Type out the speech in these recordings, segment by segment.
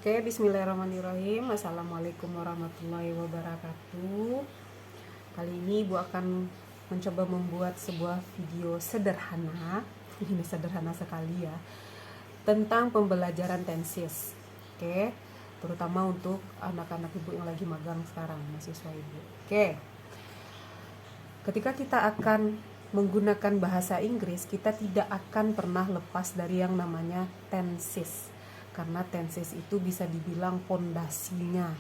Oke, bismillahirrahmanirrahim. Assalamualaikum warahmatullahi wabarakatuh. Kali ini Ibu akan mencoba membuat sebuah video sederhana, ini sederhana sekali ya, tentang pembelajaran tenses. Oke, terutama untuk anak-anak Ibu yang lagi magang sekarang, mahasiswa Ibu. Oke, ketika kita akan menggunakan bahasa Inggris, kita tidak akan pernah lepas dari yang namanya tenses. Karena tenses itu bisa dibilang pondasinya.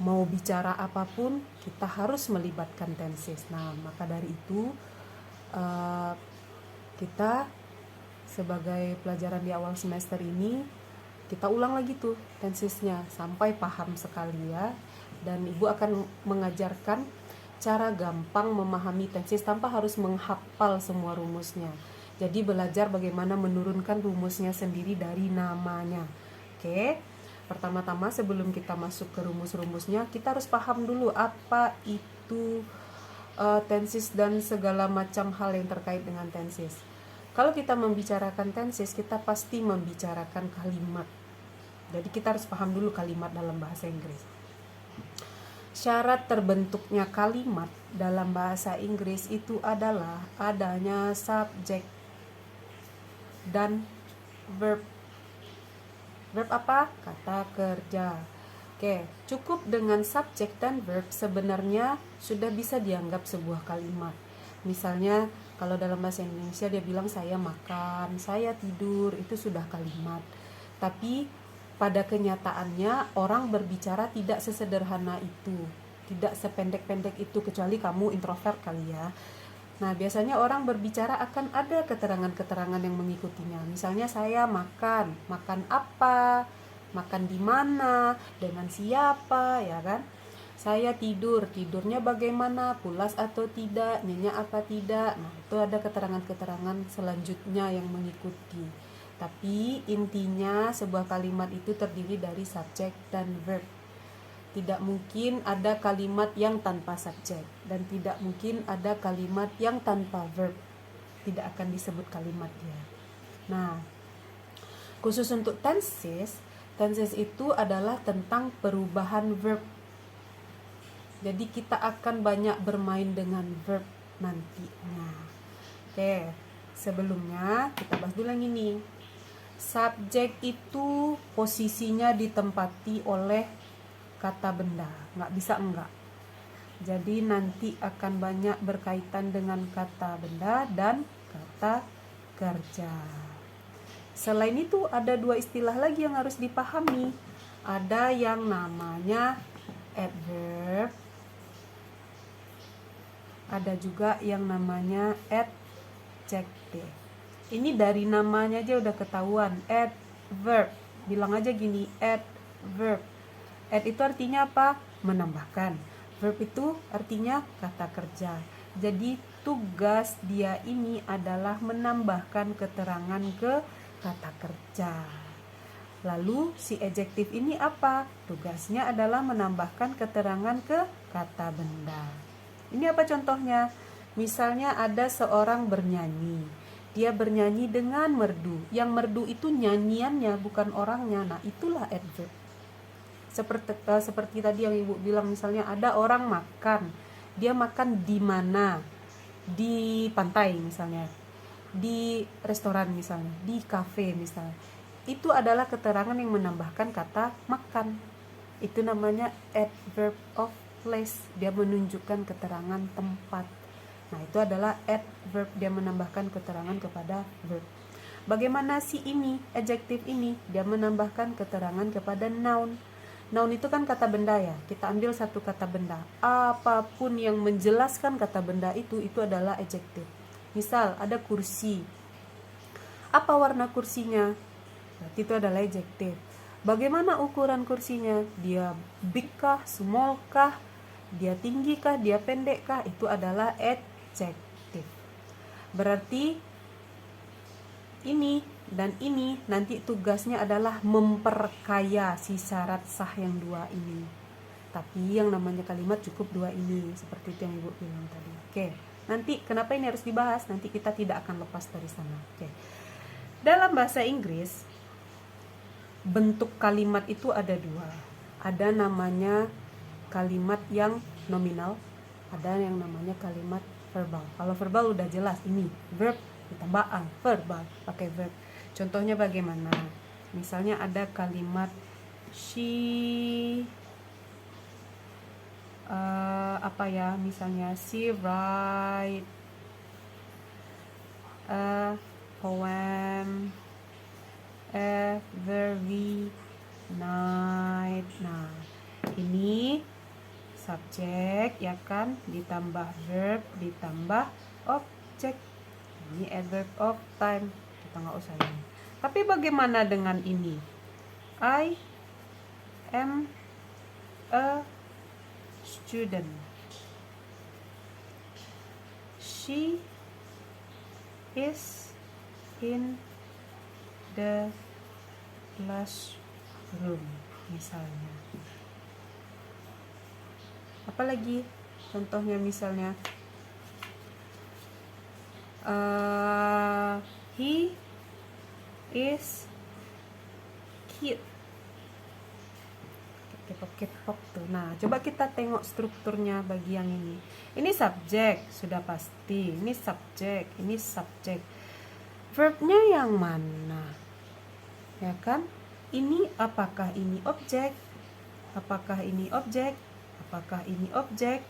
Mau bicara apapun, kita harus melibatkan tenses. Nah, maka dari itu kita sebagai pelajaran di awal semester ini, kita ulang lagi tuh tensesnya sampai paham sekali ya. Dan Ibu akan mengajarkan cara gampang memahami tenses tanpa harus menghafal semua rumusnya. Jadi belajar bagaimana menurunkan rumusnya sendiri dari namanya. Oke, pertama-tama sebelum kita masuk ke rumus-rumusnya, kita harus paham dulu apa itu tenses dan segala macam hal yang terkait dengan tenses. Kalau kita membicarakan tenses, kita pasti membicarakan kalimat. Jadi kita harus paham dulu kalimat dalam bahasa Inggris. Syarat terbentuknya kalimat dalam bahasa Inggris itu adalah adanya subjek dan verb. Verb apa? Kata kerja. Oke, cukup dengan subjek dan verb sebenarnya sudah bisa dianggap sebuah kalimat. Misalnya kalau dalam bahasa Indonesia dia bilang saya makan, saya tidur, itu sudah kalimat. Tapi pada kenyataannya orang berbicara tidak sesederhana itu, tidak sependek-pendek itu, kecuali kamu introvert kali ya. Nah, biasanya orang berbicara akan ada keterangan-keterangan yang mengikutinya. Misalnya saya makan apa, makan di mana, dengan siapa, ya kan? Saya tidur, tidurnya bagaimana, pulas atau tidak, nyenyak apa tidak. Nah, itu ada keterangan-keterangan selanjutnya yang mengikuti. Tapi intinya sebuah kalimat itu terdiri dari subjek dan verb. Tidak mungkin ada kalimat yang tanpa subjek dan tidak mungkin ada kalimat yang tanpa verb. Tidak akan disebut kalimat dia. Nah, khusus untuk tenses, tenses itu adalah tentang perubahan verb. Jadi kita akan banyak bermain dengan verb nantinya. Oke, sebelumnya kita bahas dulu yang ini. Subjek itu posisinya ditempati oleh kata benda, nggak bisa enggak. Jadi nanti akan banyak berkaitan dengan kata benda dan kata kerja. Selain itu ada dua istilah lagi yang harus dipahami. Ada yang namanya adverb, ada juga yang namanya adjective. Ini dari namanya aja udah ketahuan, adverb. Bilang aja gini, adverb. Add itu artinya apa? Menambahkan. Verb itu artinya kata kerja. Jadi tugas dia ini adalah menambahkan keterangan ke kata kerja. Lalu si adjektif ini apa? Tugasnya adalah menambahkan keterangan ke kata benda. Ini apa contohnya? Misalnya ada seorang bernyanyi. Dia bernyanyi dengan merdu. Yang merdu itu nyanyiannya, bukan orangnya. Nah, itulah adverb. Seperti tadi yang Ibu bilang, misalnya ada orang makan, dia makan di mana, di pantai misalnya, di restoran misalnya, di kafe misalnya. Itu adalah keterangan yang menambahkan kata makan. Itu namanya adverb of place, dia menunjukkan keterangan tempat. Nah, itu adalah adverb, dia menambahkan keterangan kepada verb. Bagaimana si ini, adjektif ini, dia menambahkan keterangan kepada noun. Noun itu kan kata benda ya. Kita ambil satu kata benda. Apapun yang menjelaskan kata benda itu adalah adjektif. Misal ada kursi. Apa warna kursinya? Berarti itu adalah adjektif. Bagaimana ukuran kursinya? Dia big kah, small kah? Dia tinggi kah, dia pendek kah? Itu adalah adjektif. Berarti ini dan ini nanti tugasnya adalah memperkaya si syarat sah yang dua ini. Tapi yang namanya kalimat cukup dua ini, seperti itu yang Ibu bilang tadi. Oke, nanti kenapa ini harus dibahas? Nanti kita tidak akan lepas dari sana. Oke. Dalam bahasa Inggris, bentuk kalimat itu ada dua. Ada namanya kalimat yang nominal, ada yang namanya kalimat verbal. Kalau verbal udah jelas, ini verb ditambah ang, verbal pakai verb. Contohnya bagaimana? Misalnya ada kalimat she misalnya she write a poem every night. Nah, ini subjek ya kan, ditambah verb ditambah objek. Ini adverb of time, kita nggak usah ini. Tapi bagaimana dengan ini? I am a student. She is in the classroom misalnya. Apalagi contohnya misalnya he is cute. K-pop tuh. Nah, coba kita tengok strukturnya bagi yang ini. Ini subjek, sudah pasti. Ini subjek. Verbnya yang mana? Ya kan? Ini apakah ini objek? Apakah ini objek? Apakah ini objek?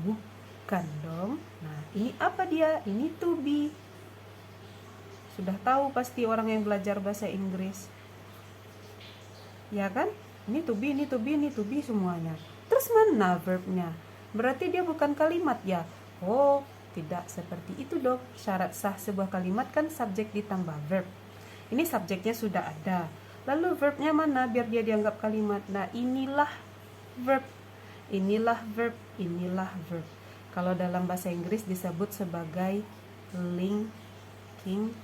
Bukan dong. Nah, ini apa dia? Ini to be. Sudah tahu pasti orang yang belajar bahasa Inggris. Ya kan? Ini to be semuanya. Terus mana verbnya? Berarti dia bukan kalimat ya? Oh, tidak seperti itu dong. Syarat sah sebuah kalimat kan subjek ditambah verb. Ini subjeknya sudah ada. Lalu verbnya mana biar dia dianggap kalimat? Nah, inilah verb. Kalau dalam bahasa Inggris disebut sebagai linking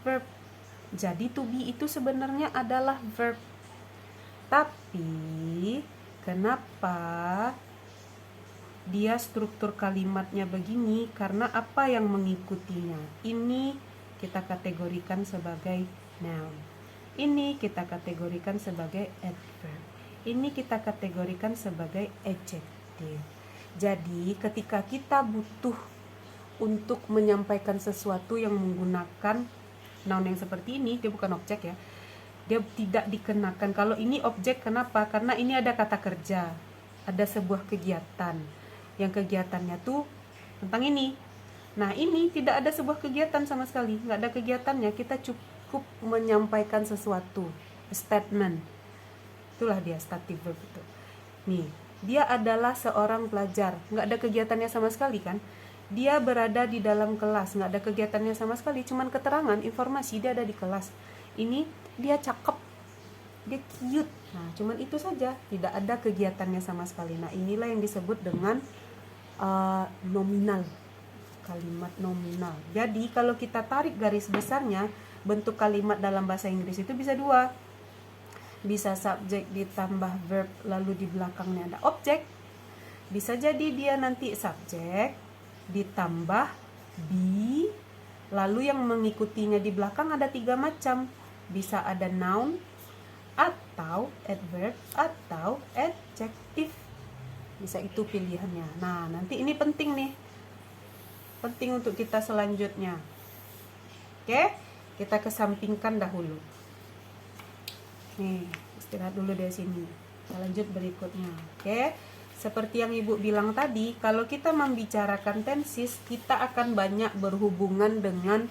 verb. Jadi to be itu sebenarnya adalah verb. Tapi kenapa dia struktur kalimatnya begini? Karena apa yang mengikutinya? Ini kita kategorikan sebagai noun. Ini kita kategorikan sebagai adverb. Ini kita kategorikan sebagai adjective. Jadi ketika kita butuh untuk menyampaikan sesuatu yang menggunakan noun yang seperti ini, dia bukan objek ya. Dia tidak dikenakan. Kalau ini objek, kenapa? Karena ini ada kata kerja, ada sebuah kegiatan, yang kegiatannya tuh tentang ini. Nah, ini tidak ada sebuah kegiatan sama sekali, nggak ada kegiatannya. Kita cukup menyampaikan sesuatu, statement. Itulah dia stative verb itu. Nih, dia adalah seorang pelajar, nggak ada kegiatannya sama sekali kan? Dia berada di dalam kelas, nggak ada kegiatannya sama sekali, cuman keterangan, informasi dia ada di kelas. Ini dia cakep, dia cute. Nah, cuman itu saja, tidak ada kegiatannya sama sekali. Nah, inilah yang disebut dengan nominal, kalimat nominal. Jadi kalau kita tarik garis besarnya, bentuk kalimat dalam bahasa Inggris itu bisa dua. Bisa subjek ditambah verb lalu di belakangnya ada objek. Bisa jadi dia nanti subjek ditambah be, lalu yang mengikutinya di belakang ada 3 macam. Bisa ada noun, atau adverb, atau adjective. Bisa itu pilihannya. Nah, nanti ini penting nih. Penting untuk kita selanjutnya. Oke, kita kesampingkan dahulu. Nih, istirahat dulu dari sini. Kita lanjut berikutnya. Oke, seperti yang Ibu bilang tadi, kalau kita membicarakan tenses, kita akan banyak berhubungan dengan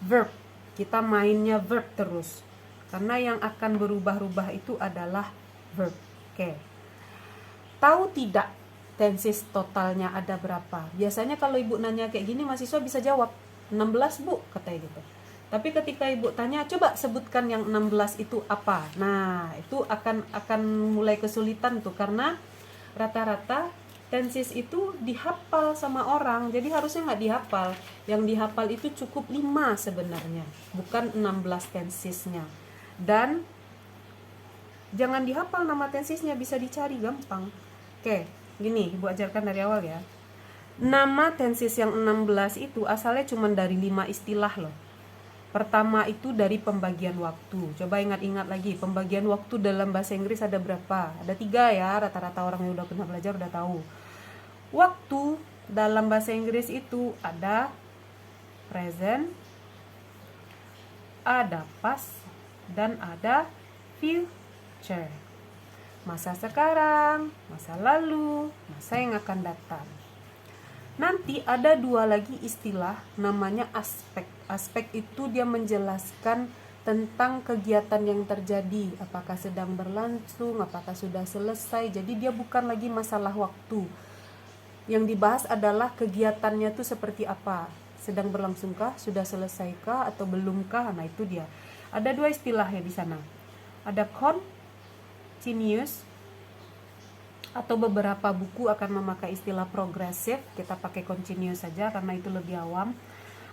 verb. Kita mainnya verb terus. Karena yang akan berubah-ubah itu adalah verb. Oke. Tahu tidak tenses totalnya ada berapa? Biasanya kalau Ibu nanya kayak gini, mahasiswa bisa jawab 16 Bu, katanya gitu. Tapi ketika Ibu tanya, coba sebutkan yang 16 itu apa? Nah, itu akan mulai kesulitan tuh, karena rata-rata tenses itu dihafal sama orang. Jadi harusnya nggak dihafal. Yang dihafal itu cukup 5 sebenarnya, bukan 16 tensesnya. Dan jangan dihafal nama tensesnya, bisa dicari gampang. Oke, gini Ibu ajarkan dari awal ya. Nama tenses yang 16 itu asalnya cuma dari 5 istilah loh. Pertama itu dari pembagian waktu. Coba ingat-ingat lagi, pembagian waktu dalam bahasa Inggris ada berapa? Ada 3 ya, rata-rata orang yang udah pernah belajar udah tahu. Waktu dalam bahasa Inggris itu ada present, ada past, dan ada future. Masa sekarang, masa lalu, masa yang akan datang. Nanti ada 2 lagi istilah namanya aspek. Aspek itu dia menjelaskan tentang kegiatan yang terjadi, apakah sedang berlangsung, apakah sudah selesai. Jadi dia bukan lagi masalah waktu. Yang dibahas adalah kegiatannya itu seperti apa. Sedang berlangsungkah, sudah selesaikah, atau belumkah? Nah itu dia. Ada 2 istilah ya di sana. Ada continuous, atau beberapa buku akan memakai istilah progresif. Kita pakai continuous saja karena itu lebih awam.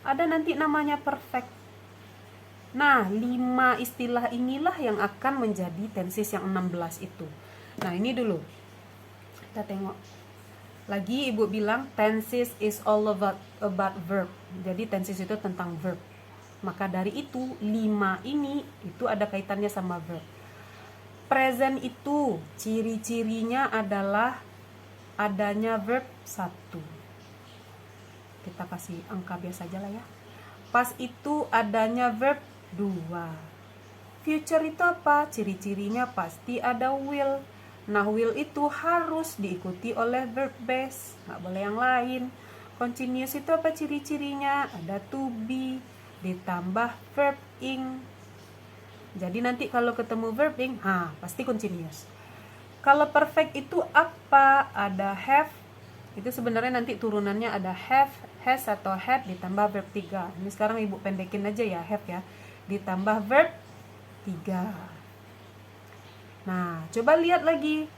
Ada nanti namanya perfect. Nah 5 istilah inilah yang akan menjadi tenses yang 16 itu. Nah ini dulu kita tengok lagi. Ibu bilang tenses is all about verb. Jadi tenses itu tentang verb. Maka dari itu 5 ini itu ada kaitannya sama verb. Present itu ciri-cirinya adalah adanya verb 1. Kita kasih angka biasa aja lah ya. Past itu adanya verb 2. Future itu apa? Ciri-cirinya pasti ada will. Nah will itu harus diikuti oleh verb base, nggak boleh yang lain. Continuous itu apa ciri-cirinya? Ada to be ditambah verb ing. Jadi nanti kalau ketemu verb ing, pasti continuous. Kalau perfect itu apa? Ada have. Itu sebenarnya nanti turunannya ada have, has atau had ditambah verb 3. Ini sekarang ibu pendekin aja ya, have ya. Ditambah verb 3. Nah, coba lihat lagi.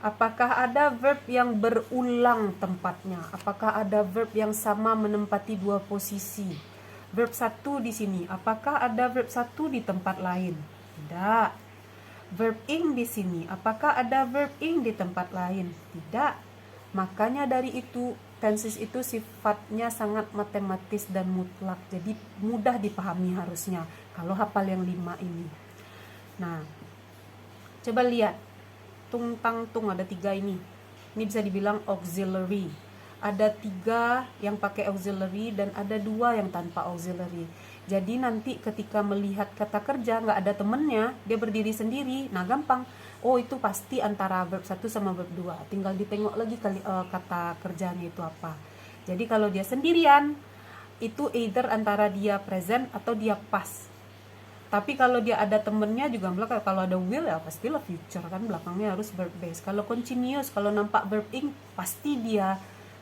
Apakah ada verb yang berulang tempatnya? Apakah ada verb yang sama menempati 2 posisi? Verb 1 di sini, apakah ada verb 1 di tempat lain? Tidak. Verb ing di sini, apakah ada verb ing di tempat lain? Tidak. Makanya dari itu, tenses itu sifatnya sangat matematis dan mutlak. Jadi mudah dipahami harusnya kalau hafal yang 5 ini. Nah, coba lihat. Tung tang tung ada 3 ini. Ini bisa dibilang auxiliary. Ada 3 yang pakai auxiliary dan ada 2 yang tanpa auxiliary. Jadi nanti ketika melihat kata kerja nggak ada temennya, dia berdiri sendiri. Nah gampang. Oh itu pasti antara verb 1 sama verb 2. Tinggal ditengok lagi kata kerjanya itu apa. Jadi kalau dia sendirian, itu either antara dia present atau dia past. Tapi kalau dia ada temennya juga belakang. Kalau ada will ya pastilah future kan, belakangnya harus verb base. Kalau continuous, kalau nampak verb ing pasti dia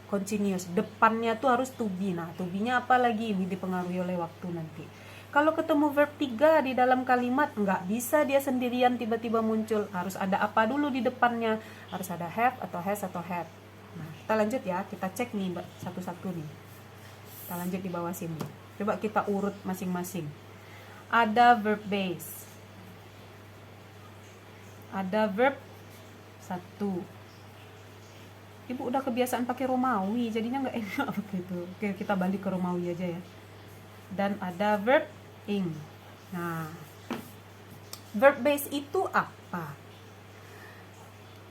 continuous. Depannya tuh harus to be. Nah, to be-nya apa lagi? Ini dipengaruhi oleh waktu nanti. Kalau ketemu verb 3 di dalam kalimat, nggak bisa dia sendirian tiba-tiba muncul. Harus ada apa dulu di depannya. Harus ada have atau has atau had. Nah, kita lanjut ya. Kita cek nih satu-satu nih. Kita lanjut di bawah sini. Coba kita urut masing-masing. Ada verb base. Ada verb 1. Ibu udah kebiasaan pakai Romawi, jadinya nggak enak begitu. Oke, kita balik ke Romawi aja ya. Dan ada verb ing. Nah, verb base itu apa?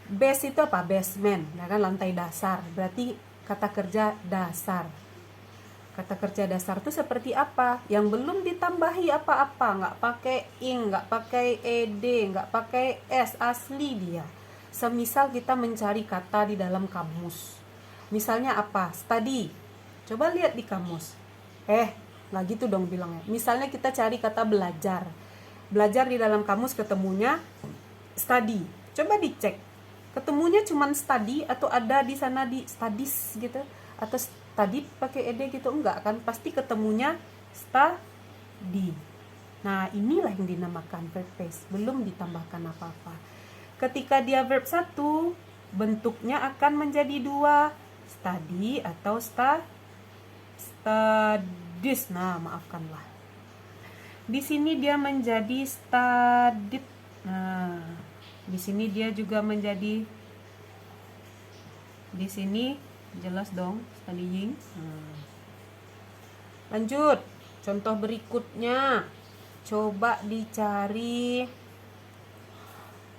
Base itu apa? Basement, ya kan, lantai dasar. Berarti kata kerja dasar. Kata kerja dasar itu seperti apa? Yang belum ditambahi apa-apa, nggak pakai ing, nggak pakai ed, nggak pakai s, asli dia. Semisal kita mencari kata di dalam kamus. Misalnya apa? Study. Coba lihat di kamus. Nggak gitu dong bilangnya. Misalnya kita cari kata belajar. Belajar di dalam kamus ketemunya study. Coba dicek. Ketemunya cuman study atau ada di sana di studies gitu. Atau study pakai ed gitu. Enggak kan? Pasti ketemunya study. Nah inilah yang dinamakan verb base. Belum ditambahkan apa-apa. Ketika dia verb 1, bentuknya akan menjadi 2, study atau studies. Nah, maafkanlah. Di sini dia menjadi studied. Nah, di sini dia juga menjadi, di sini jelas dong studying. Lanjut. Contoh berikutnya, coba dicari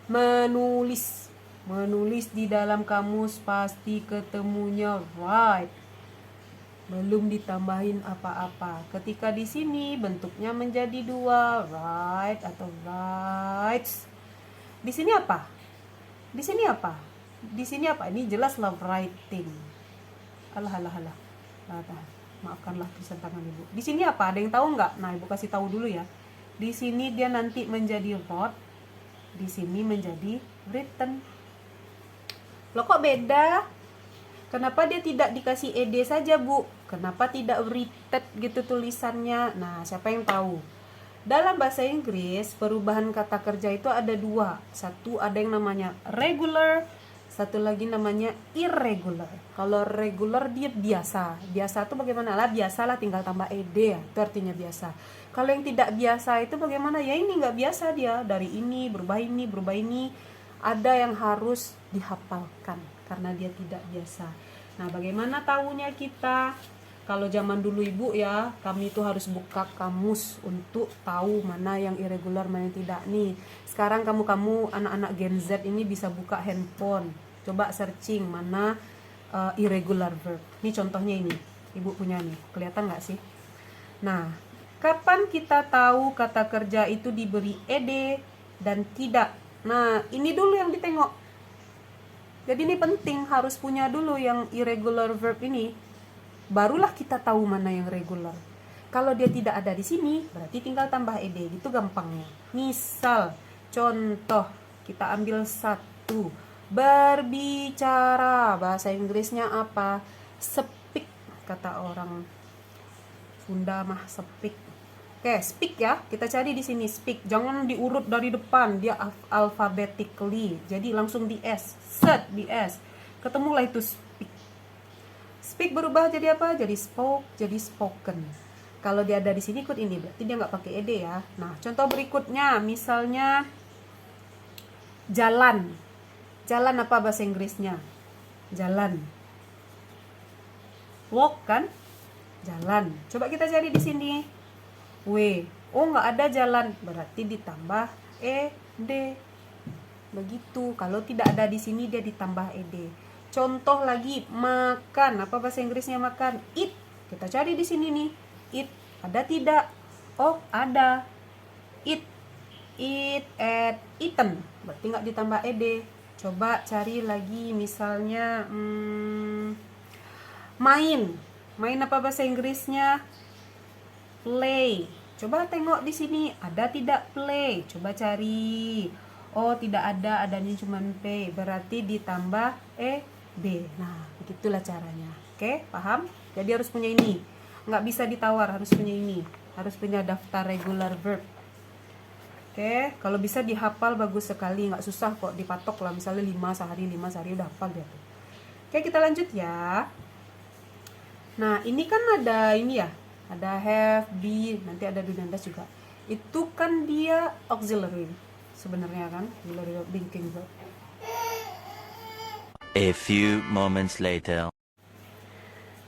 menulis. Menulis di dalam kamus pasti ketemunya write. Belum ditambahin apa-apa. Ketika di sini bentuknya menjadi dua, write atau writes. Di sini apa? Di sini apa? Di sini apa? Ini jelas lah writing. Alah. Maafkanlah tulisan tangan ibu. Di sini apa? Ada yang tahu nggak? Nah, ibu kasih tahu dulu ya. Di sini dia nanti menjadi wrote. Di sini menjadi written. Loh kok beda? Kenapa dia tidak dikasih ed saja, Bu? Kenapa tidak written gitu tulisannya? Nah, siapa yang tahu? Dalam bahasa Inggris, perubahan kata kerja itu ada dua. Satu ada yang namanya regular, satu lagi namanya irregular. Kalau regular dia biasa. Biasa itu bagaimana? Lah biasalah tinggal tambah ed ya. Itu artinya biasa. Kalau yang tidak biasa itu bagaimana? Ya ini nggak biasa dia. Dari ini berubah ini. Ada yang harus dihafalkan karena dia tidak biasa. Nah, bagaimana tahunya kita? Kalau zaman dulu ibu ya, kami itu harus buka kamus untuk tahu mana yang irregular, mana yang tidak nih. Sekarang kamu anak-anak Gen Z ini bisa buka handphone. Coba searching mana irregular verb. Ini contohnya ini. Ibu punya nih. Kelihatan nggak sih? Nah, kapan kita tahu kata kerja itu diberi ed dan tidak? Nah, ini dulu yang ditengok. Jadi ini penting, harus punya dulu yang irregular verb ini. Barulah kita tahu mana yang regular. Kalau dia tidak ada di sini, berarti tinggal tambah ed. Gitu gampangnya. Misal, contoh, kita ambil satu. Berbicara, bahasa Inggrisnya apa? Speak, kata orang Sunda mah speak. Oke, speak ya. Kita cari di sini speak. Jangan diurut dari depan, dia alphabetically. Jadi langsung di S. Set di S. Ketemulah itu speak. Speak berubah jadi apa? Jadi spoke, jadi spoken. Kalau dia ada di sini ikut ini, berarti dia nggak pakai ed ya. Nah, contoh berikutnya, misalnya jalan. Jalan apa bahasa Inggrisnya? Jalan. Walk kan? Jalan. Coba kita cari di sini. Oh nggak ada jalan, berarti ditambah ed. Begitu. Kalau tidak ada di sini dia ditambah ed. Contoh lagi, makan. Apa bahasa Inggrisnya makan? Eat. Kita cari di sini nih. Eat. Ada tidak? Oh ada. Eat. Eat, eaten. Berarti nggak ditambah ed. Coba cari lagi misalnya main. Main apa bahasa Inggrisnya? Play. Coba tengok di sini, ada tidak play? Coba cari. Oh, tidak ada, adanya cuma P. Berarti ditambah ed. Nah, begitulah caranya. Oke, paham? Jadi harus punya ini. Nggak bisa ditawar, harus punya ini. Harus punya daftar regular verb. Oke, kalau bisa dihafal bagus sekali. Nggak susah kok, dipatok lah. Misalnya 5 sehari udah hafal dia tuh. Oke, kita lanjut ya. Nah, ini kan ada ini ya. Ada have, be, nanti ada do dan das juga. Itu kan dia auxiliary sebenarnya kan, auxiliary linking verb. A few moments later.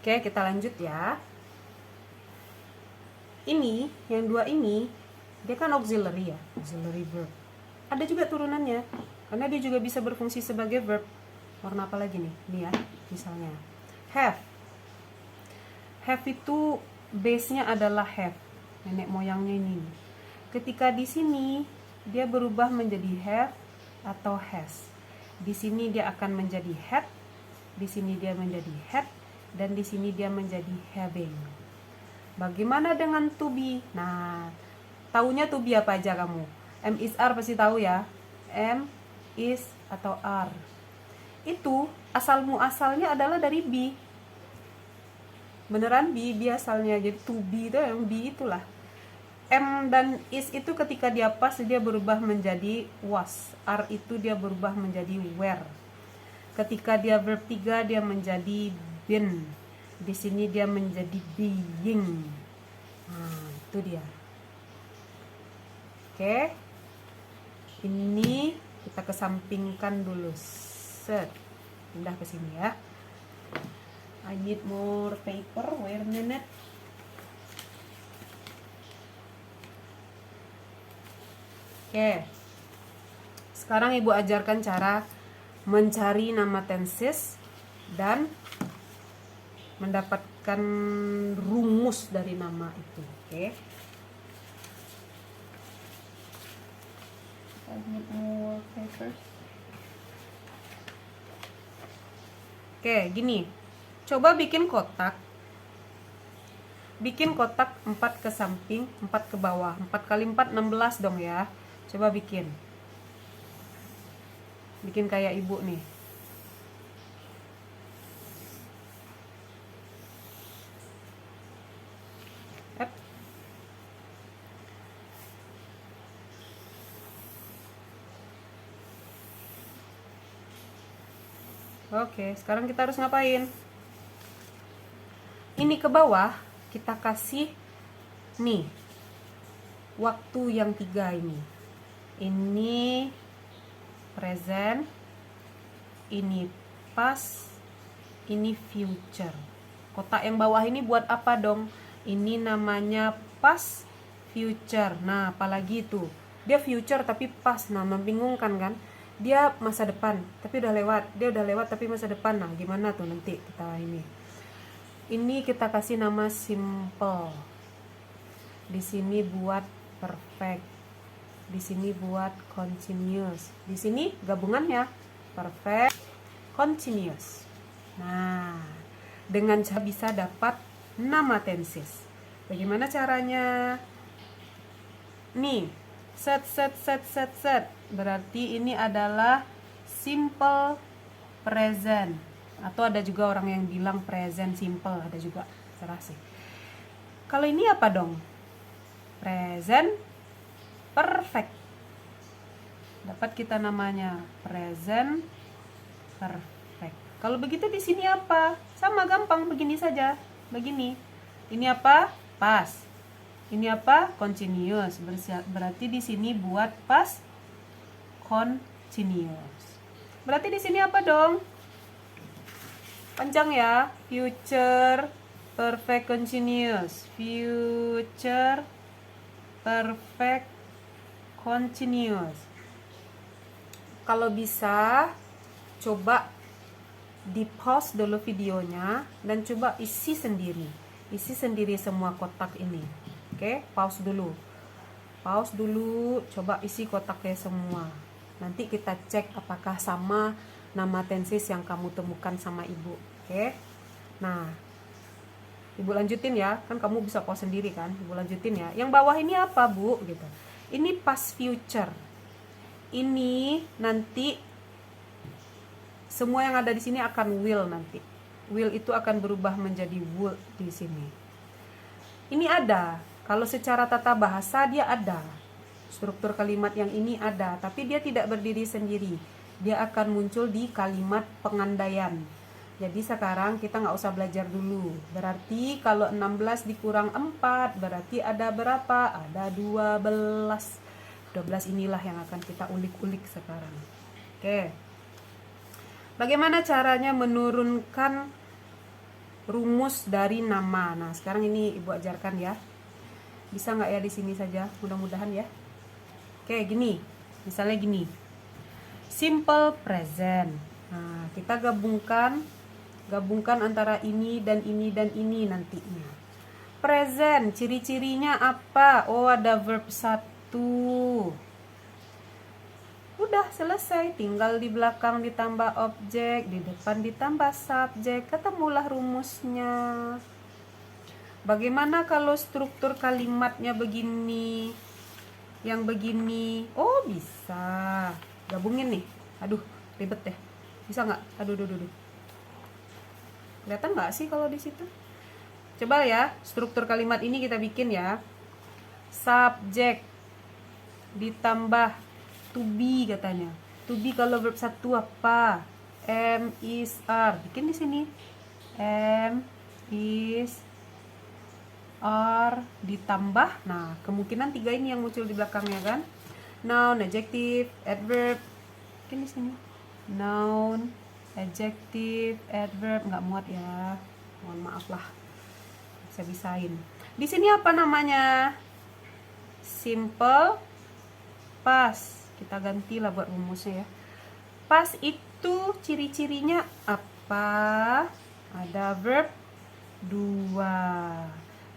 Oke, kita lanjut ya. Ini, yang dua ini, dia kan auxiliary ya, auxiliary verb. Ada juga turunannya, karena dia juga bisa berfungsi sebagai verb. Warna apa lagi nih? Ini ya, misalnya have. Have itu base-nya adalah have, nenek moyangnya ini. Ketika di sini dia berubah menjadi have atau has. Di sini dia akan menjadi had, di sini dia menjadi had, dan di sini dia menjadi having. Bagaimana dengan to be? Nah, taunya to be apa aja kamu? M is are pasti tahu ya. M is atau are. Itu asal muasalnya adalah dari be. Beneran be asalnya, jadi to be itu yang be itulah. M dan is itu ketika dia pas dia berubah menjadi was. Are itu dia berubah menjadi were. Ketika dia verb 3 dia menjadi been. Di sini dia menjadi being. Nah, itu dia. Oke. Ini kita kesampingkan dulu. Set. Pindah ke sini ya. I need more paper. Wait a minute. Oke. Sekarang Ibu ajarkan cara mencari nama tenses dan mendapatkan rumus dari nama itu. Oke. I need more papers. Oke, gini. Coba bikin kotak. Bikin kotak 4 ke samping, 4 ke bawah. 4 kali 4, 16 dong ya. Coba bikin. Bikin kayak ibu nih. Ep. Oke, sekarang kita harus ngapain? Ini ke bawah kita kasih nih waktu yang 3 ini. Ini present, ini past, ini future. Kotak yang bawah ini buat apa dong? Ini namanya past future. Nah, apalagi itu? Dia future tapi past. Nah, membingungkan kan? Dia masa depan tapi udah lewat. Dia udah lewat tapi masa depan. Nah, gimana tuh nanti kita ini? Ini kita kasih nama simple. Di sini buat perfect. Di sini buat continuous. Di sini gabungannya perfect, continuous. Nah, dengan cara bisa dapat nama tenses. Bagaimana caranya? Nih, set. Berarti ini adalah simple present. Atau ada juga orang yang bilang present simple, ada juga. Serah sih. Kalau ini apa dong? Present perfect. Dapat kita namanya present perfect. Kalau begitu di sini apa? Sama gampang, begini saja. Begini. Ini apa? Past. Ini apa? Continuous. Berarti di sini buat past continuous. Berarti di sini apa dong? Panjang ya. Future perfect continuous. Future perfect continuous. Kalau bisa coba di pause dulu videonya dan coba isi sendiri. Isi sendiri semua kotak ini. Oke, pause dulu. Pause dulu, coba isi kotaknya semua. Nanti kita cek apakah sama nama tenses yang kamu temukan sama ibu. Oke. Nah, ibu lanjutin ya. Kan kamu bisa pause sendiri kan. Ibu lanjutin ya. Yang bawah ini apa, Bu? Gitu. Ini past future. Ini nanti semua yang ada di sini akan will nanti. Will itu akan berubah menjadi would di sini. Ini ada. Kalau secara tata bahasa dia ada. Struktur kalimat yang ini ada, tapi dia tidak berdiri sendiri. Dia akan muncul di kalimat pengandaian. Jadi sekarang kita nggak usah belajar dulu. Berarti kalau 16 dikurang 4, berarti ada berapa? Ada 12. 12 inilah yang akan kita ulik-ulik sekarang. Oke. Bagaimana caranya menurunkan rumus dari nama? Nah, sekarang ini ibu ajarkan ya. Bisa nggak ya di sini saja? Mudah-mudahan ya. Oke, gini. Misalnya gini. Simple present. Nah, kita gabungkan antara ini dan ini nantinya. Present, ciri-cirinya apa? Oh, ada verb 1. Udah selesai, tinggal di belakang ditambah objek, di depan ditambah subjek, ketemulah rumusnya. Bagaimana kalau struktur kalimatnya begini? Yang begini? Oh, bisa. Gabungin nih. Aduh, ribet deh. Bisa nggak? Aduh. Kelihatan nggak sih kalau di situ? Coba ya, struktur kalimat ini kita bikin ya. Subjek ditambah to be katanya. To be kalau verb 1 apa? Am, is, are. Bikin di sini. Am, is, are ditambah. Nah, kemungkinan 3 ini yang muncul di belakangnya kan? Noun, adjective, adverb. Bikin di sini. Noun, adjective, adverb. Nggak muat ya. Mohon maaf lah. Bisa-bisain. Di sini apa namanya? Simple pas. Kita gantilah buat rumusnya ya. Pas itu ciri-cirinya apa? Ada verb 2.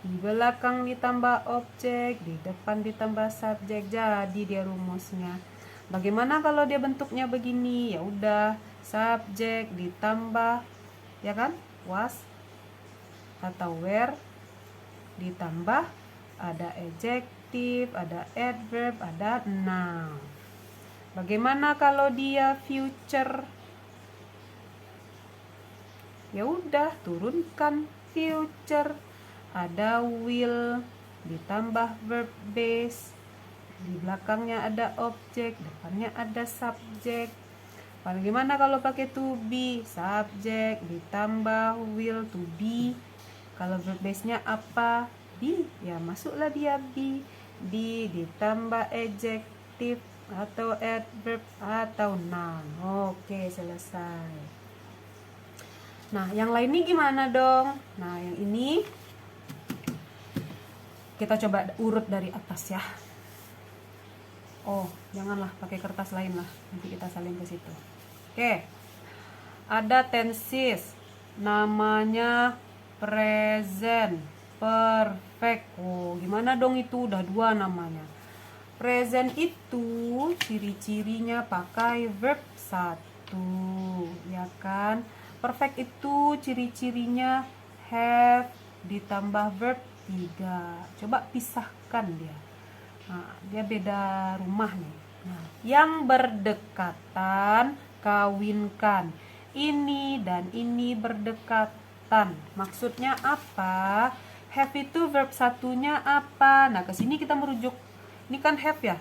Di belakang ditambah objek, di depan ditambah subjek. Jadi dia rumusnya. Bagaimana kalau dia bentuknya begini? Ya udah, subjek ditambah, ya kan? Was atau where, ditambah ada adjektif, ada adverb, ada noun. Bagaimana kalau dia future? Ya udah, turunkan future. Ada will ditambah verb base. Di belakangnya ada objek, depannya ada subjek. Bagaimana kalau pakai to be? Subjek ditambah will to be. Kalau verb base-nya apa? Be. Ya masuklah dia be. Be ditambah adjektif atau adverb atau noun. Oke, selesai. Nah, yang lain ini gimana dong? Nah, yang ini kita coba urut dari atas ya. Oh, janganlah pakai kertas lain lah. Nanti kita salin ke situ. Oke. Ada tenses. Namanya present perfect. Oh, gimana dong itu? Udah 2 namanya. Present itu ciri-cirinya pakai verb 1, ya kan? Perfect itu ciri-cirinya have ditambah verb 3. Coba pisahkan dia. Nah, dia beda rumah nih. Nah, yang berdekatan kawinkan. Ini dan ini berdekatan. Maksudnya apa? Have itu verb satunya apa? Nah, ke sini kita merujuk. Ini kan have ya.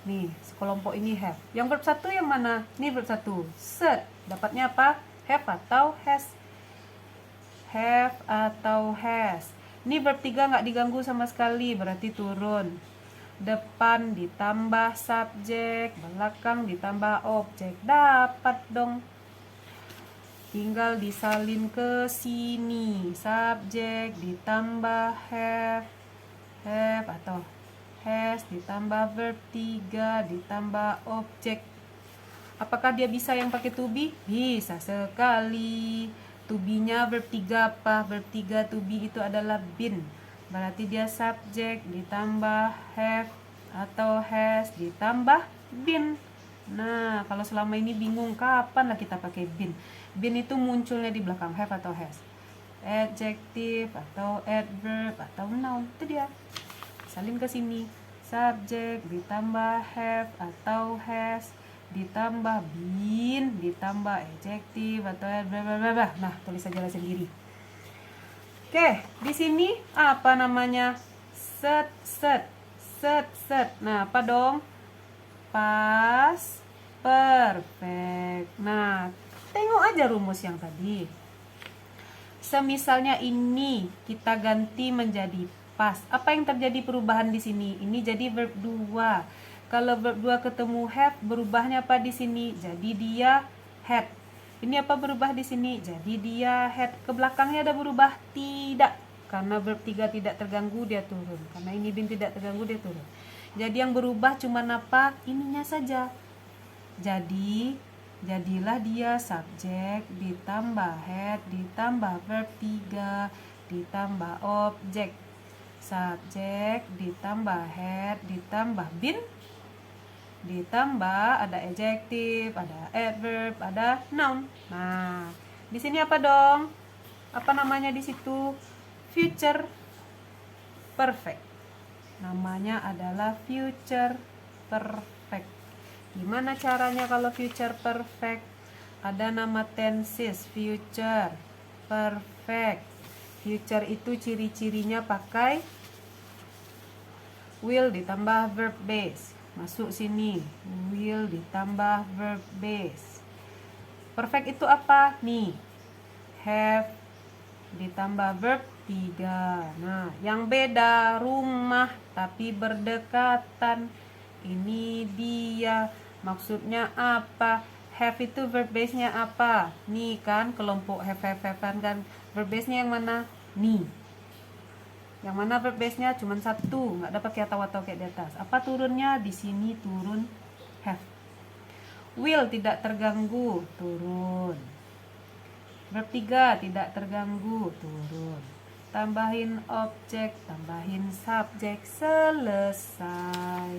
Nih, sekelompok ini have. Yang verb satu yang mana? Ini verb satu. Set. Dapatnya apa? Have atau has? Have atau has. Ini verb 3 nggak diganggu sama sekali, berarti turun. Depan ditambah subjek, belakang ditambah objek. Dapat dong. Tinggal disalin ke sini. Subjek ditambah have atau has ditambah verb 3 ditambah objek. Apakah dia bisa yang pakai to be? Bisa sekali. To be-nya verb 3 apa? Verb 3 to be itu adalah been. Berarti dia subjek ditambah have atau has ditambah been. Nah, kalau selama ini bingung kapan lah kita pakai been. Been itu munculnya di belakang have atau has. Adjektif atau adverb atau noun. Itu dia. Salin ke sini. Subjek ditambah have atau has ditambah been ditambah adjektif atau adverb. Nah, tulis saja sendiri. Oke, di sini apa namanya? Set. Nah, apa dong? Past perfect. Nah, tengok aja rumus yang tadi. Semisalnya ini kita ganti menjadi past. Apa yang terjadi perubahan di sini? Ini jadi verb 2. Kalau verb 2 ketemu have, berubahnya apa di sini? Jadi dia had. Ini apa berubah di sini? Jadi dia had. Ke belakangnya ada berubah? Tidak. Karena verb 3 tidak terganggu, dia turun. Karena ini been tidak terganggu, dia turun. Jadi yang berubah cuma apa? Ininya saja. Jadi, jadilah dia subjek ditambah had ditambah verb 3 ditambah objek. Subjek ditambah had ditambah been ditambah ada adjektif, ada adverb, ada noun. Nah, di sini apa dong? Apa namanya di situ? Future perfect. Namanya adalah future perfect. Gimana caranya kalau future perfect? Ada nama tenses future perfect. Future itu ciri-cirinya pakai will ditambah verb base. Masuk sini, will ditambah verb base. Perfect itu apa? Nih, have ditambah verb 3. Nah, yang beda rumah tapi berdekatan. Ini dia. Maksudnya apa? Have itu verb base-nya apa? Nih kan, kelompok have kan. Verb base-nya yang mana? Nih. Yang mana verb base-nya cuma satu, nggak ada pakai atau kayak di atas. Apa turunnya? Di sini turun have. Will tidak terganggu, turun. Verb 3 tidak terganggu, turun. Tambahin objek, tambahin subjek, selesai.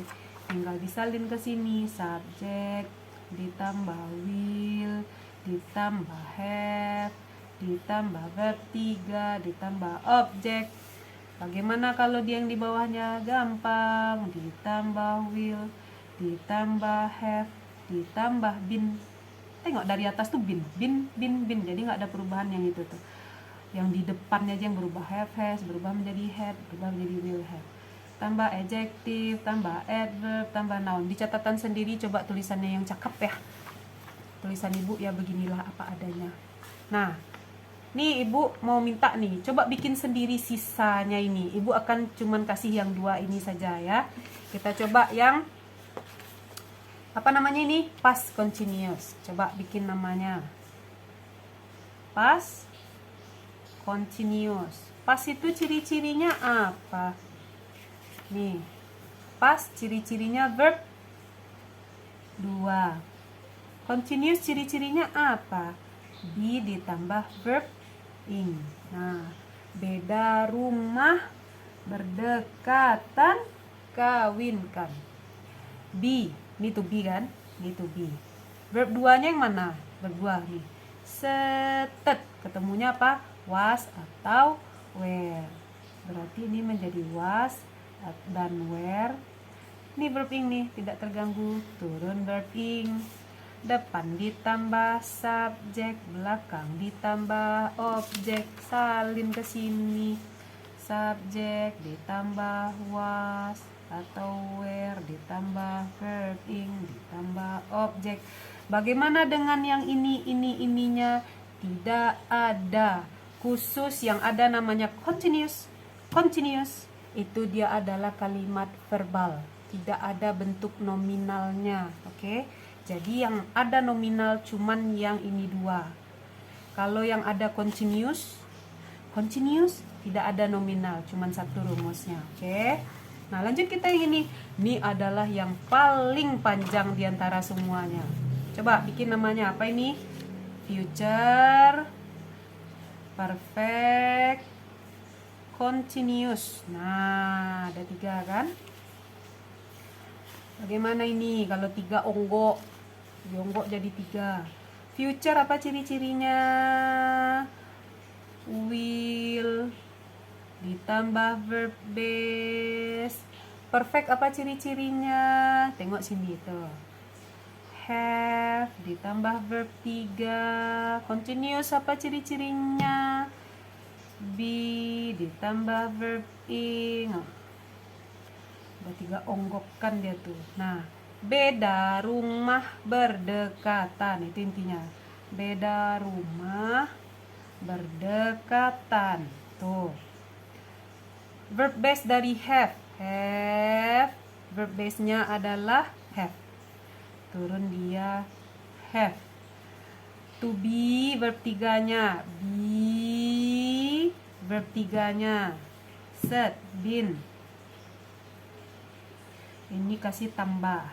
Tinggal disalin ke sini, subjek ditambah will, ditambah have, ditambah verb 3, ditambah objek. Bagaimana kalau dia yang di bawahnya? Gampang, ditambah will, ditambah have, ditambah bin. Tengok dari atas tuh bin. Jadi nggak ada perubahan yang itu tuh. Yang di depannya aja yang berubah, have, has, berubah menjadi had, berubah menjadi will, have. Tambah adjective, tambah adverb, tambah noun. Di catatan sendiri coba tulisannya yang cakep ya. Tulisan ibu ya beginilah apa adanya. Nah, nih ibu mau minta nih, coba bikin sendiri sisanya ini. Ibu akan cuman kasih yang 2 ini saja ya. Kita coba yang apa namanya ini? Past continuous. Coba bikin namanya. Past continuous. Past itu ciri-cirinya apa? Nih, past ciri-cirinya verb 2. Continuous ciri-cirinya apa? Be ditambah verb ing. Nah, beda rumah, berdekatan, kawinkan. Be, ini to be kan? Ini to be. Verb 2-nya yang mana? Verb 2 nih. Setet, ketemunya apa? Was atau were. Berarti ini menjadi was dan were. Ini verb ing nih, tidak terganggu. Turun verb ing. Depan ditambah subjek, belakang ditambah objek, salin ke sini. Subjek ditambah was atau were, ditambah verb ing, ditambah objek. Bagaimana dengan yang ininya? Tidak ada. Khusus yang ada namanya continuous. Continuous itu dia adalah kalimat verbal, tidak ada bentuk nominalnya. Oke. Jadi yang ada nominal cuman yang ini 2. Kalau yang ada continuous tidak ada nominal, cuman satu rumusnya. Oke. Nah, lanjut kita yang ini. Ini adalah yang paling panjang diantara semuanya. Coba bikin namanya apa ini? Future perfect continuous. Nah, ada 3 kan? Bagaimana ini kalau 3 onggok? Onggok jadi 3. Future apa ciri-cirinya? Will ditambah verb base. Perfect apa ciri-cirinya? Tengok sini tuh. Have ditambah verb 3. Continuous apa ciri-cirinya? Be ditambah verb ing. Ada 3 onggok kan dia tuh. Nah, beda rumah berdekatan, itu intinya. Beda rumah berdekatan. Tuh. Verb base dari have. Verb base-nya adalah have. Turun dia have. To be verb 3-nya. Be verb 3-nya. Set, been. Ini kasih tambah.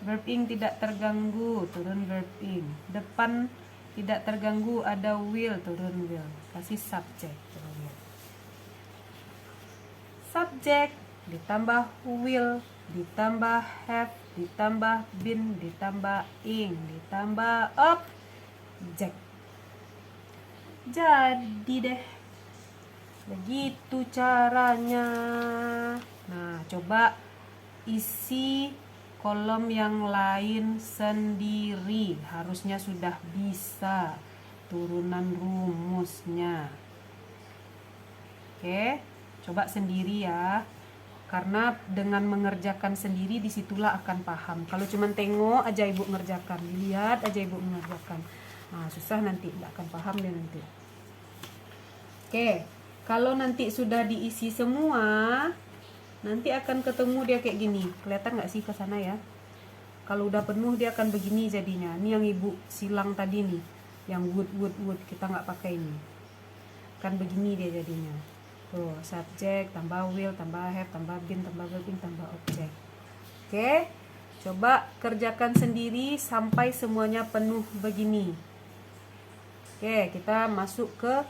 Verb ing tidak terganggu, turun verb ing. Depan tidak terganggu, ada will, turun will. Kasih subjek, turun will. Subjek ditambah will, ditambah have, ditambah been, ditambah ing, ditambah objek. Jadi deh. Begitu caranya. Nah, coba isi kolom yang lain sendiri. Harusnya sudah bisa turunan rumusnya. Oke, coba sendiri ya. Karena dengan mengerjakan sendiri disitulah akan paham. Kalau cuma tengok aja ibu ngerjakan, lihat aja ibu mengerjakan, nah susah nanti, nggak akan paham deh nanti. Oke, kalau nanti sudah diisi semua, nanti akan ketemu dia kayak gini. Kelihatan nggak sih ke sana ya? Kalau udah penuh dia akan begini jadinya. Ini yang ibu silang tadi nih, yang wood. Kita nggak pakai ini. Kan begini dia jadinya. Tuh, subjek tambah will tambah have tambah been tambah verbing tambah objek. Oke, coba kerjakan sendiri sampai semuanya penuh begini. Oke, kita masuk ke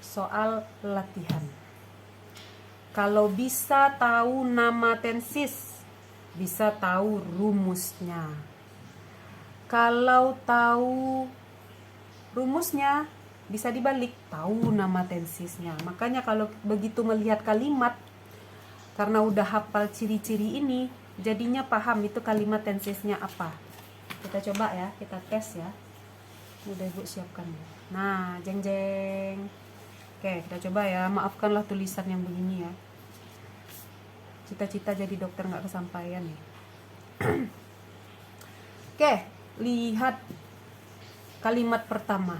soal latihan. Kalau bisa tahu nama tenses, bisa tahu rumusnya. Kalau tahu rumusnya, bisa dibalik, tahu nama tensesnya. Makanya kalau begitu melihat kalimat, karena udah hafal ciri-ciri ini, jadinya paham itu kalimat tensesnya apa. Kita coba ya, kita tes ya. Udah Ibu siapkan. Nah, jeng jeng. Oke, kita coba ya. Maafkanlah tulisan yang begini ya. Cita-cita jadi dokter nggak kesampaian nih. Oke, lihat kalimat pertama.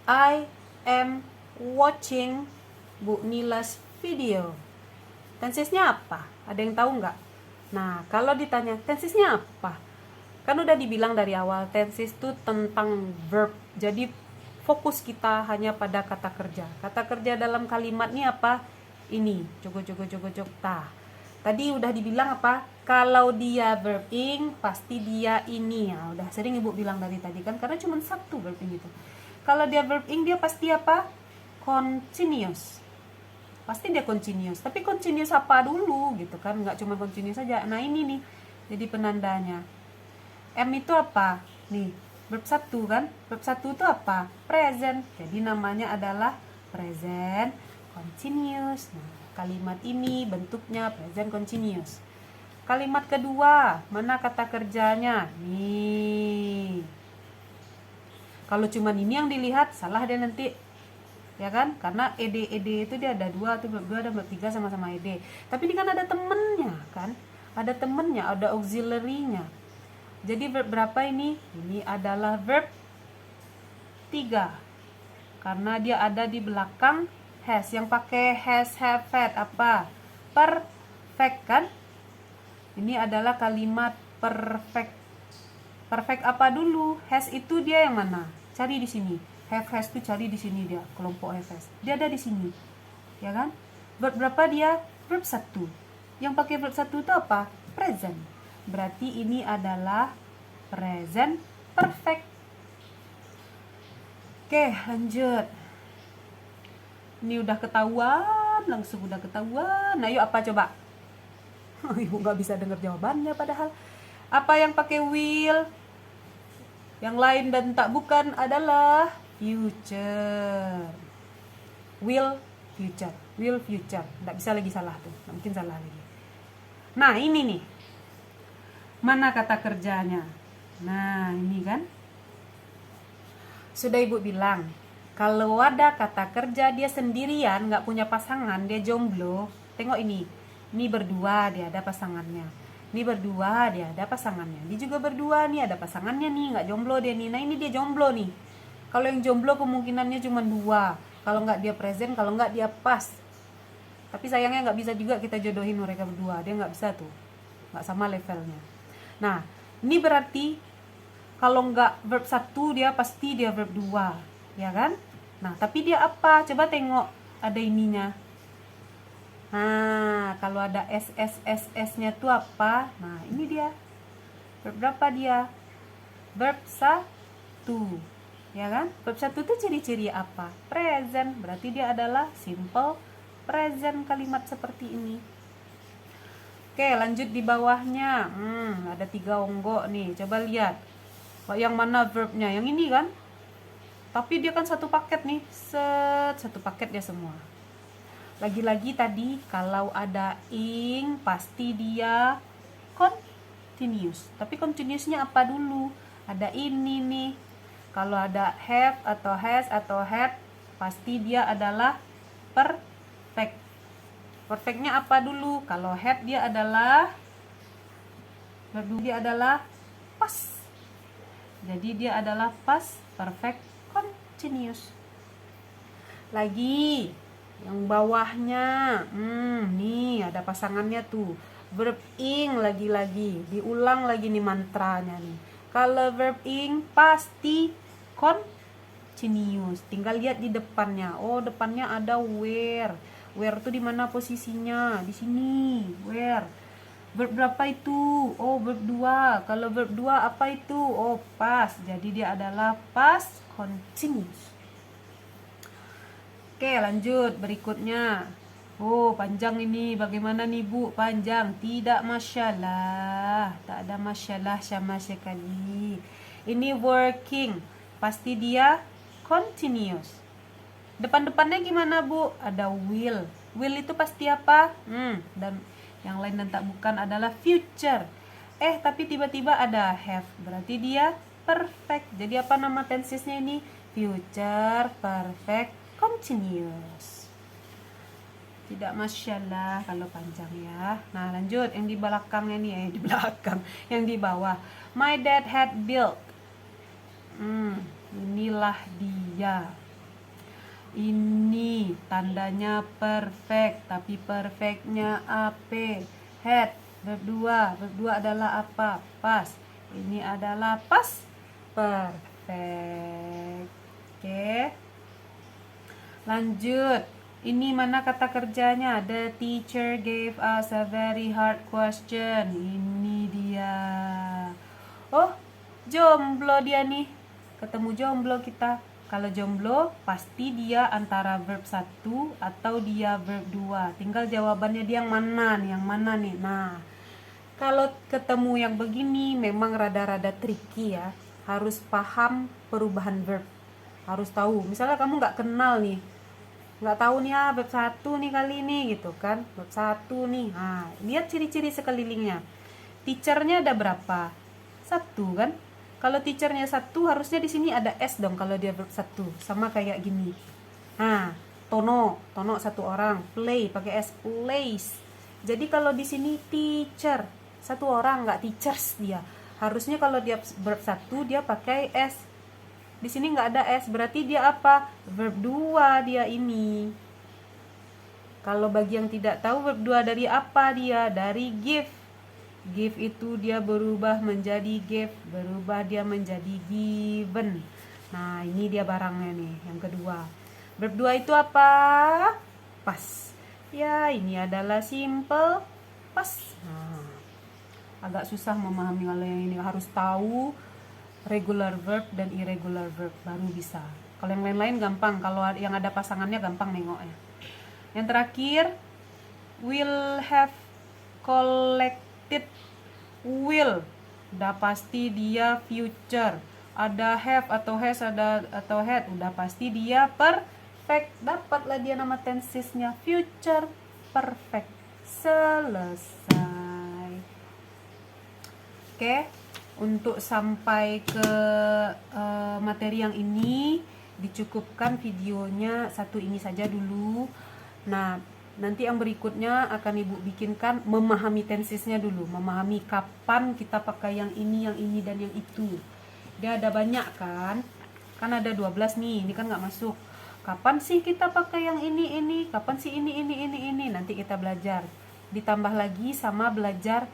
I am watching Bu Nila's video. Tensesnya apa? Ada yang tahu nggak? Nah, kalau ditanya tensesnya apa? Kan udah dibilang dari awal, tenses itu tentang verb. Jadi fokus kita hanya pada kata kerja. Kata kerja dalam kalimat ini apa? Ini, jog. Tadi udah dibilang apa? Kalau dia verb ing, pasti dia ini. Ya, udah sering Ibu bilang dari tadi kan, karena cuma satu verb ing itu. Kalau dia verb ing, dia pasti apa? Continuous. Pasti dia continuous. Tapi continuous apa dulu gitu kan? Nggak cuma continuous saja. Nah ini nih, jadi penandanya. M itu apa? Nih, verb 1 kan? Verb 1 itu apa? Present. Jadi namanya adalah present continuous. Nah, kalimat ini bentuknya present continuous. Kalimat kedua, mana kata kerjanya? Nih. Kalau cuma ini yang dilihat, salah dia nanti. Ya kan? Karena ed itu dia ada 2, atau verb 2 dan verb 3 sama-sama ed. Tapi ini kan ada temennya kan? Ada temennya, ada auxiliary-nya. Jadi verb berapa ini? Ini adalah verb 3. Karena dia ada di belakang has. Yang pakai has, have, had apa? Perfect kan? Ini adalah kalimat perfect. Perfect apa dulu? Has itu dia yang mana? Cari di sini. Have has itu cari di sini dia, kelompok have has. Dia ada di sini. Ya kan? Verb berapa dia? Verb 1. Yang pakai verb 1 itu apa? Present. Berarti ini adalah present perfect. Oke, lanjut. Ini udah ketahuan, langsung udah ketahuan. Nah, yuk apa coba? Ibu nggak bisa dengar jawabannya padahal. Apa yang pakai will? Yang lain dan tak bukan adalah future. Will future. Will future. Nggak bisa lagi salah tuh. Nggak mungkin salah lagi. Nah, ini nih. Mana kata kerjanya? Nah, ini kan. Sudah Ibu bilang, kalau ada kata kerja dia sendirian, nggak punya pasangan, dia jomblo. Tengok ini. Ini berdua, dia ada pasangannya. Ini berdua, dia ada pasangannya. Dia juga berdua, nih ada pasangannya nih, nggak jomblo dia nih. Nah, ini dia jomblo nih. Kalau yang jomblo kemungkinannya cuma 2. Kalau nggak dia present, kalau nggak dia pas. Tapi sayangnya nggak bisa juga kita jodohin mereka berdua. Dia nggak bisa tuh. Nggak sama levelnya. Nah, ini berarti kalau nggak verb 1 dia pasti dia verb 2, ya kan? Nah, tapi dia apa? Coba tengok ada ininya. Nah, kalau ada SSSS-nya tuh apa? Nah, ini dia. Verb berapa dia? Verb 1. Ya kan? Verb 1 tuh ciri-ciri apa? Present. Berarti dia adalah simple present kalimat seperti ini. Oke, lanjut di bawahnya. Ada 3 onggo nih. Coba lihat. Yang mana verbnya? Yang ini kan? Tapi dia kan satu paket nih. Satu paket dia semua. Lagi-lagi tadi kalau ada ing pasti dia continuous. Tapi continuousnya apa dulu? Ada ini nih. Kalau ada have atau has atau had pasti dia adalah perfect. Perfectnya apa dulu? Kalau had dia adalah past. Jadi dia adalah past perfect continuous. Lagi yang bawahnya, nih ada pasangannya tuh. Verb ing lagi-lagi, diulang lagi nih mantranya nih. Kalau verb ing pasti continuous. Tinggal lihat di depannya. Oh, depannya ada where. Where tuh di mana posisinya? Di sini. Where. Verb berapa itu? Oh, verb 2. Kalau verb 2 apa itu? Oh, past. Jadi dia adalah past continuous. Oke, lanjut berikutnya. Oh, panjang ini. Bagaimana nih, Bu? Panjang. Tidak masalah. Tak ada masalah sama sekali. Ini working. Pasti dia continuous. Depan-depannya gimana, Bu? Ada will. Will itu pasti apa? Dan yang lain dan tak bukan adalah future. Tapi tiba-tiba ada have. Berarti dia perfect. Jadi apa nama tensesnya ini? Future perfect continuous. Tidak masalah kalau panjang ya. Nah, lanjut yang di belakangnya nih, di belakang, yang di bawah. My dad had built. Inilah dia. Ini tandanya perfect, tapi perfectnya apa? Had. Verb 2. Verb 2 adalah apa? Past. Ini adalah past perfect. Oke. Lanjut. Ini mana kata kerjanya? The teacher gave us a very hard question. Ini dia. Oh, jomblo dia nih. Ketemu jomblo kita. Kalau jomblo pasti dia antara verb 1 atau dia verb 2. Tinggal jawabannya dia yang mana nih? Yang mana nih? Nah, kalau ketemu yang begini memang rada-rada tricky ya. Harus paham perubahan verb. Harus tahu. Misalnya kamu nggak kenal nih. Nggak tahu nih verb 1 nih kali ini gitu kan. Verb 1 nih. Nah, lihat ciri-ciri sekelilingnya. Teachernya ada berapa? 1 kan? Kalau teachernya 1 harusnya di sini ada S dong kalau dia verb 1. Sama kayak gini. Nah, Tono 1 orang. Play pakai S, plays. Jadi kalau di sini teacher 1 orang, nggak teachers dia. Harusnya kalau dia verb 1 dia pakai S. Di sini nggak ada S, berarti dia apa? Verb 2 dia ini. Kalau bagi yang tidak tahu verb 2 dari apa dia? Dari give. Give itu dia berubah menjadi gave, berubah dia menjadi given. Nah, ini dia barangnya nih, yang kedua. Verb 2 itu apa? Past. Ya, ini adalah simple past. Nah, agak susah memahami kalau yang ini, harus tahu regular verb dan irregular verb baru bisa. Kalau yang lain-lain gampang, kalau yang ada pasangannya gampang nengoknya. Yang terakhir, will have collected. Will, udah pasti dia future. Ada have atau has atau had, udah pasti dia perfect. Dapatlah dia nama tensesnya, future perfect. Selesai. Oke. Untuk sampai ke materi yang ini dicukupkan videonya satu ini saja dulu. Nah, nanti yang berikutnya akan Ibu bikinkan memahami tensesnya dulu, memahami kapan kita pakai yang ini, dan yang itu. Dia ada banyak kan ada 12 nih, ini kan nggak masuk. Kapan sih kita pakai yang ini, kapan sih ini, nanti kita belajar. Ditambah lagi sama belajar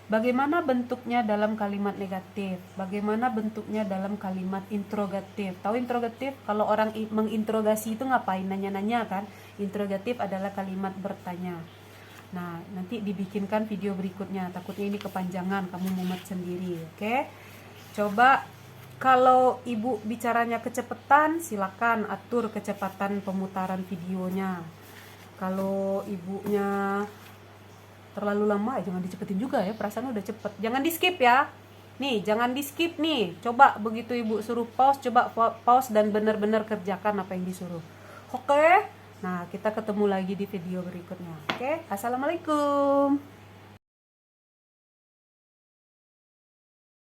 bagaimana bentuknya dalam kalimat negatif, bagaimana bentuknya dalam kalimat interrogatif. Tahu interrogatif? Kalau orang menginterogasi itu ngapain? Nanya-nanya kan? Interrogatif adalah kalimat bertanya. Nah, nanti dibikinkan video berikutnya. Takutnya ini kepanjangan, kamu mumet sendiri, oke? Coba kalau Ibu bicaranya kecepatan, silakan atur kecepatan pemutaran videonya. Kalau Ibunya terlalu lama, jangan dicepetin juga ya, perasaan udah cepet. Jangan di skip ya. Nih, jangan di skip nih. Coba begitu Ibu suruh pause, coba pause dan benar-benar kerjakan apa yang disuruh. Oke? Nah, kita ketemu lagi di video berikutnya. Oke? Assalamualaikum.